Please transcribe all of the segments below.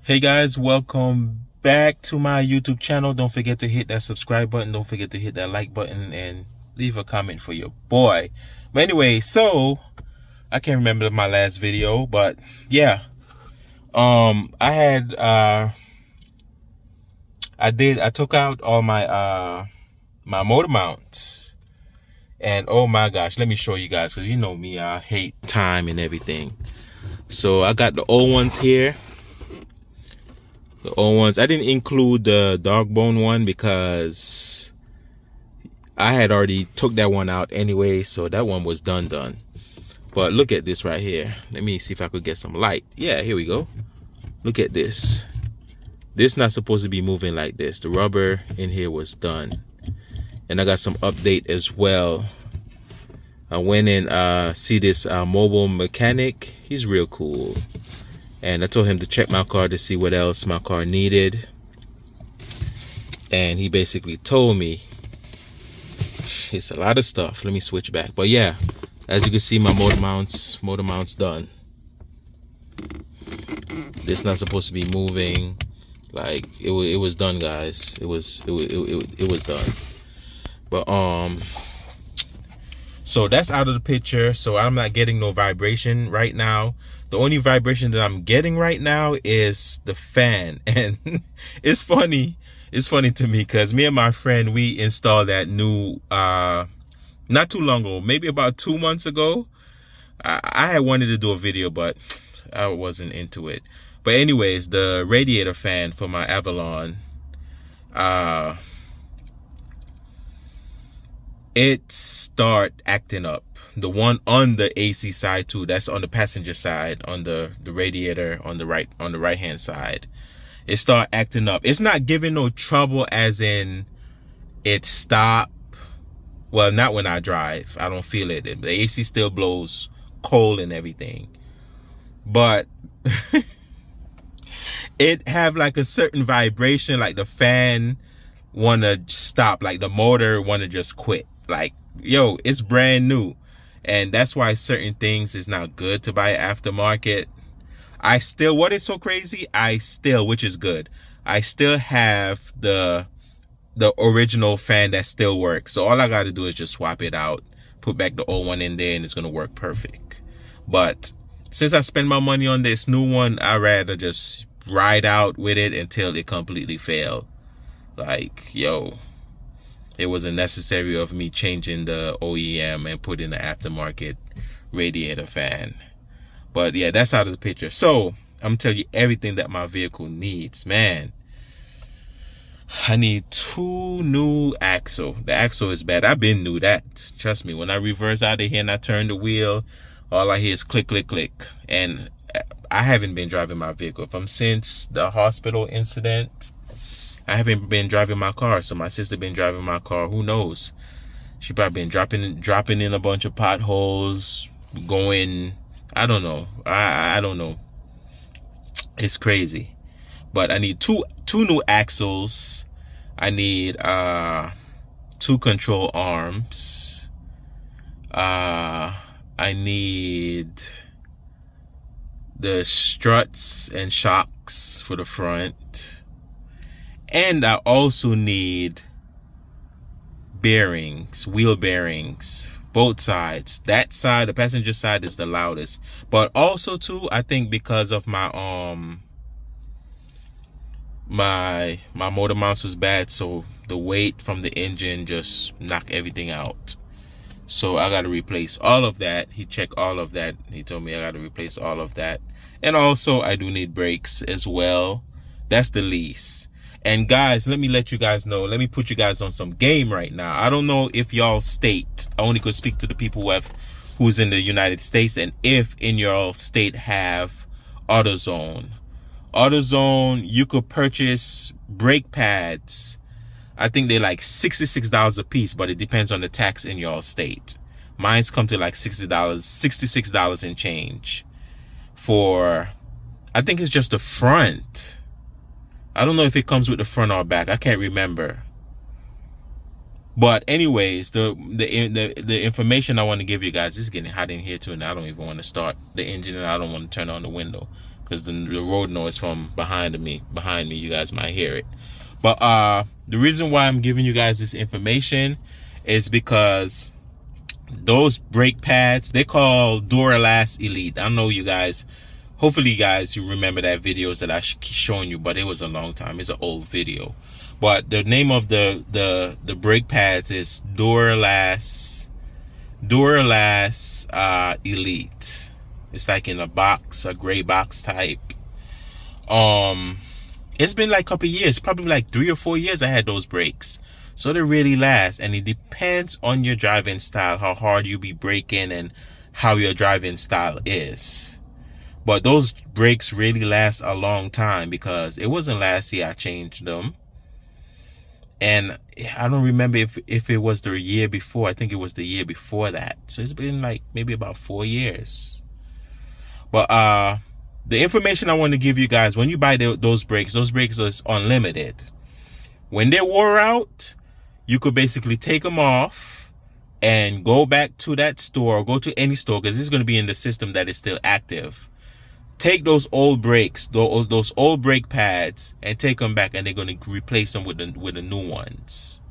Hey guys, welcome back to my YouTube channel. Don't forget to hit that subscribe button. Don't forget to hit that like button and leave a comment for your boy. But anyway, so I can't remember my last video, but yeah, I took out all my my motor mounts, and oh my gosh, let me show you guys, because you know me, I hate time and everything. So I got the old ones here. The old ones. I didn't include the dog bone one because I had already took that one out anyway, so that one was done. But look at this right here. Let me see if I could get some light. Yeah, here we go. Look at this. This not supposed to be moving like this. The rubber in here was done. And I got some update as well. I went and see this mobile mechanic. He's real cool. And I told him to check my car to see what else my car needed. And he basically told me it's a lot of stuff. Let me switch back. But yeah, as you can see, my motor mounts done. This not supposed to be moving. Like it was done, guys. It was done. But so that's out of the picture. So I'm not getting no vibration right now. The only vibration that I'm getting right now is the fan. And it's funny to me because me and my friend, we installed that new not too long ago, maybe about 2 months ago. I had wanted to do a video, but I wasn't into it. But anyways, the radiator fan for my Avalon, it start acting up. The one on the AC side too, that's on the passenger side, on the radiator on the right hand side, it start acting up. It's not giving no trouble as in it stop. Well, not when I drive. I don't feel it. The AC still blows cold and everything, but it have like a certain vibration, like the fan wanna stop, like the motor wanna just quit. Like, yo, it's brand new. And that's why certain things is not good to buy aftermarket. What is so crazy, which is good, I still have the original fan that still works. So all I got to do is just swap it out, put back the old one in there, and it's going to work perfect. But since I spend my money on this new one, I'd rather just ride out with it until it completely failed. Like, yo, it wasn't necessary of me changing the OEM and putting the aftermarket radiator fan. But yeah, that's out of the picture. So I'm gonna tell you everything that my vehicle needs. Man, I need 2 new axle. The axle is bad. I've been knew that. Trust me, when I reverse out of here and I turn the wheel, all I hear is click, click, click. And I haven't been driving my vehicle from since the hospital incident. I haven't been driving my car. So my sister been driving my car. Who knows? She probably been dropping in a bunch of potholes, going, I don't know. I don't know. It's crazy. But I need two new axles. I need 2 control arms. I need the struts and shocks for the front. And I also need bearings, wheel bearings, both sides. That side, the passenger side, is the loudest. But also too, I think because of my my motor mounts was bad, so the weight from the engine just knocked everything out. So I got to replace all of that. He checked all of that. He told me I got to replace all of that. And also I do need brakes as well. That's the least. And guys, let me let you guys know, let me put you guys on some game right now. I don't know if y'all state, I only could speak to the people who's in the United States, and if in your state have AutoZone. AutoZone, you could purchase brake pads. I think they're like $66 a piece, but it depends on the tax in your state. Mine's come to like $60, $66 and change for, I think it's just the front. I don't know if it comes with the front or back. I can't remember. But anyways, the information I want to give you guys, is getting hot in here too, and I don't even want to start the engine, and I don't want to turn on the window because the road noise from behind me, you guys might hear it. But the reason why I'm giving you guys this information is because those brake pads, they call Duralast Elite. I know you guys, hopefully you guys, you remember that videos that I shown you, but it was a long time. It's an old video. But the name of the brake pads is Duralast Elite. It's like in a box, a gray box type. It's been like a couple years, probably like 3 or 4 years I had those brakes. So they really last, and it depends on your driving style, how hard you be braking and how your driving style is. But those brakes really last a long time, because it wasn't last year I changed them. And I don't remember if it was the year before. I think it was the year before that. So it's been like maybe about 4 years. But the information I want to give you guys, when you buy those brakes is unlimited. When they wore out, you could basically take them off and go back to that store, or go to any store, because this is going to be in the system that is still active. Take those old brakes, those old brake pads, and take them back, and they're going to replace them with the new ones.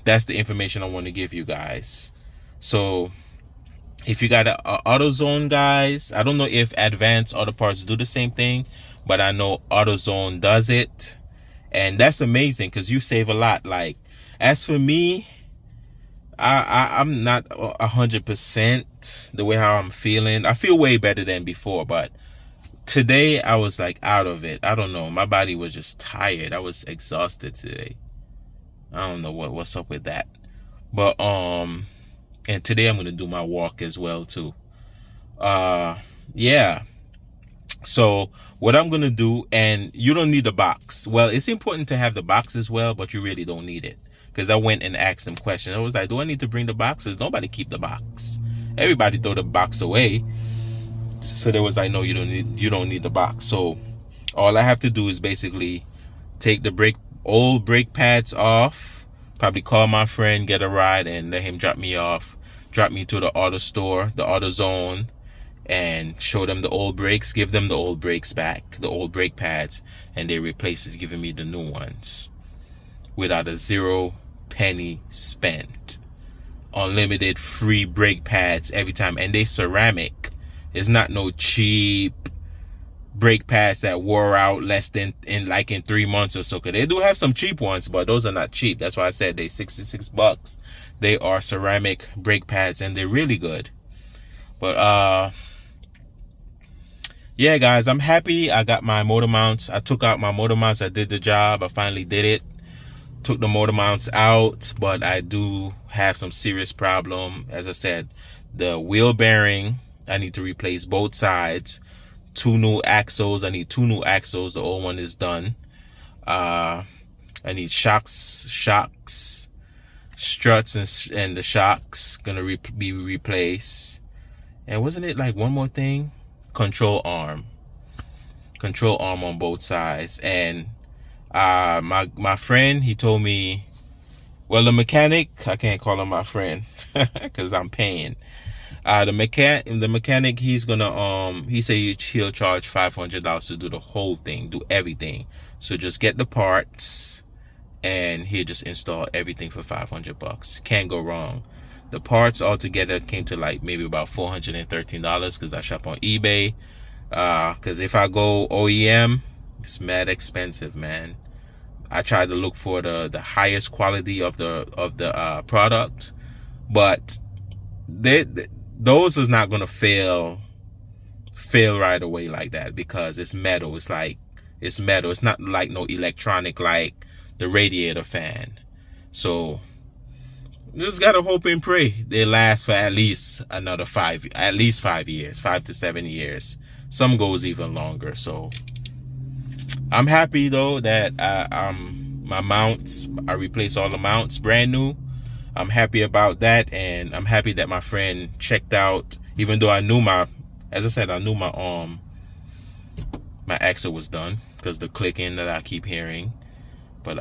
That's the information I want to give you guys. So if you got an AutoZone, guys, I don't know if Advanced Auto Parts do the same thing, but I know AutoZone does it, and that's amazing because you save a lot. Like, as for me, I'm not 100% the way how I'm feeling. I feel way better than before, but today I was like out of it. I don't know. My body was just tired. I was exhausted today. I don't know what's up with that. But and today I'm gonna do my walk as well too. Yeah. So what I'm gonna do, and you don't need the box. Well, it's important to have the box as well, but you really don't need it. Because I went and asked them questions. I was like, do I need to bring the boxes? Nobody keep the box. Everybody throw the box away. So they was like, no, you don't need the box. So all I have to do is basically take the old brake pads off, probably call my friend, get a ride, and let him drop me to the auto store, the AutoZone, and show them the old brakes, give them the old brakes back, the old brake pads, and they replace it, giving me the new ones without a 0 penny spent. Unlimited free brake pads every time, and they ceramic. It's not no cheap brake pads that wore out less than in 3 months or so. Cause they do have some cheap ones, but those are not cheap. That's why I said they $66. They are ceramic brake pads, and they're really good. But yeah, guys, I'm happy. I got my motor mounts. I took out my motor mounts. I did the job. I finally did it. Took the motor mounts out, but I do have some serious problem. As I said, the wheel bearing, I need to replace both sides. 2 new axles. I need 2 new axles. The old one is done. I need shocks, struts, and the shocks gonna be replaced. And wasn't it like one more thing? Control arm on both sides. And my friend, he told me, well, the mechanic, I can't call him my friend because I'm paying. The mechanic, he's gonna he said he'll charge $500 to do the whole thing, do everything. So just get the parts, and he'll just install everything for $500. Can't go wrong. The parts altogether came to like maybe about $413 because I shop on eBay. Because if I go OEM, it's mad expensive, man. I tried to look for the highest quality of the product, but those is not gonna fail right away like that, because it's metal. It's metal. It's not like no electronic like the radiator fan. So just gotta hope and pray they last for at least another 5 years, 5 to 7 years. Some goes even longer. So I'm happy though that my mounts, I replaced all the mounts brand new. I'm happy about that, and I'm happy that my friend checked out, even though I knew my axle was done because the clicking that I keep hearing. But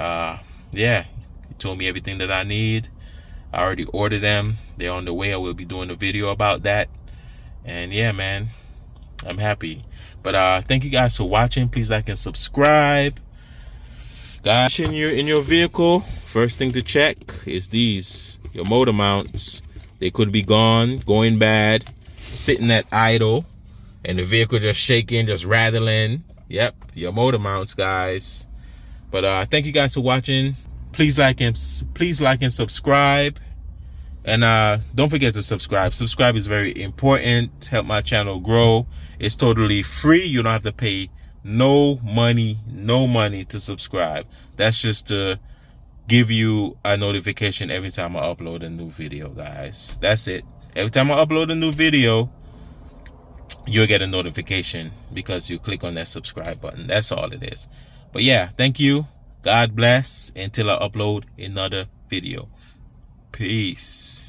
yeah, he told me everything that I need. I already ordered them. They're on the way. I will be doing a video about that. And yeah, man, I'm happy. But thank you guys for watching. Please like and subscribe. Guys, in your vehicle, first thing to check is these, your motor mounts. They could be gone, going bad, sitting at idle, and the vehicle just shaking, just rattling. Yep, your motor mounts, guys. But thank you guys for watching. Please like and subscribe. And don't forget to subscribe. Subscribe is very important. Help my channel grow. It's totally free. You don't have to pay no money to subscribe. That's just to give you a notification every time I upload a new video, guys. That's it. Every time I upload a new video, you'll get a notification because you click on that subscribe button. That's all it is. But yeah, thank you. God bless until I upload another video. Peace.